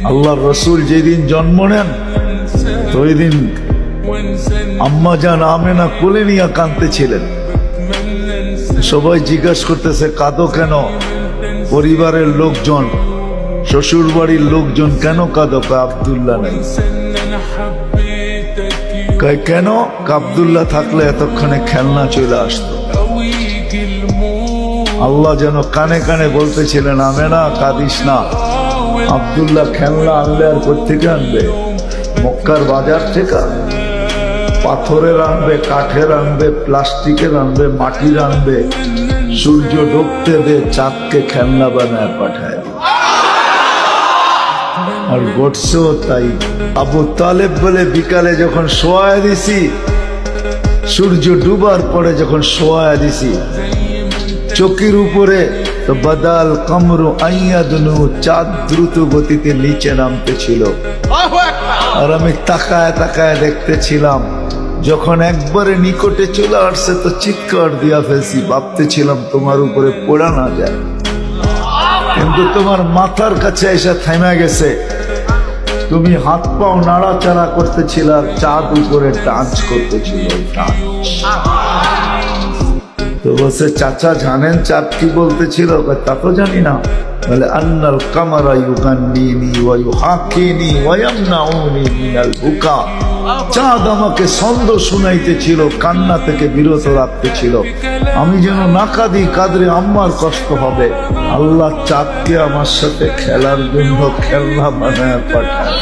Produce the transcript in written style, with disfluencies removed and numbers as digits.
আল্লাহর রসুল যেদিন জন্ম নেন তো ওই দিন আম্মা জান আমেনা কোলে নিয়ে কাঁদতেছিলেন। সবাই জিজ্ঞাসা করতেছে কাঁদো কেন? পরিবারের লোকজন, শ্বশুর বাড়ির লোকজন কেন কাঁদো? আব্দুল্লাহ নাই। কেন? আব্দুল্লাহ থাকলে এতক্ষণে খেলনা চলে আসতো। আল্লাহ যেন কানে কানে বলতেছিলেন আমেনা কাঁদিস না, আব্দুল্লাহ খেলনা আনলে আর কোত্থেকে আনবে? মক্কার বাজার থেকে পাথরের আনবে, কাঠের আনবে, প্লাস্টিকের আনবে, মাটির আনবে, সূর্য ডুবতে দে, চাঁদকে খেলনা বানায় পাঠায়। আর ঘটছেও তাই। আবু তালেব বলে বিকালে যখন শোয়া দিছি, সূর্য ডুবার পরে যখন শোয়া দিছি, চকির উপরে তো বাদাল কামরু আইয়াদনু, চাঁদ দ্রুত গতিতে নিচে নামতেছিল। আর আমি তাকায় তাকায় দেখতেছিলাম। যখন একবারে নিকটে চলে আসছে তো চিৎকার দিয়া ফেলছি, ভাবতেছিলাম তোমার উপরে পড়া না যায়, কিন্তু তোমার মাথার কাছে এসে থেমে গেছে। তুমি হাত পাও নাড়াচাড়া করতেছিল আর চাঁদ উপরে ডান্স করতেছিল। তো বলছে চাচা জানেন চাঁদ কি বলতেছিল? তা তো জানি না। বলে আন্নাল কামারা ইউগান্নিনি ওয়া ইউহাকিনি ওয়া ইয়ামনাউনি মিনাল বুকা। চাঁদ আমাকে ছন্দ শুনাইতেছিল, কান্না থেকে বিরত রাখতেছিল। আমি যেন না কাঁদি, কাঁদলে আম্মার কষ্ট হবে। আল্লাহ চাঁদকে আমার সাথে খেলার জন্য খেলনা বানায় পাঠায়।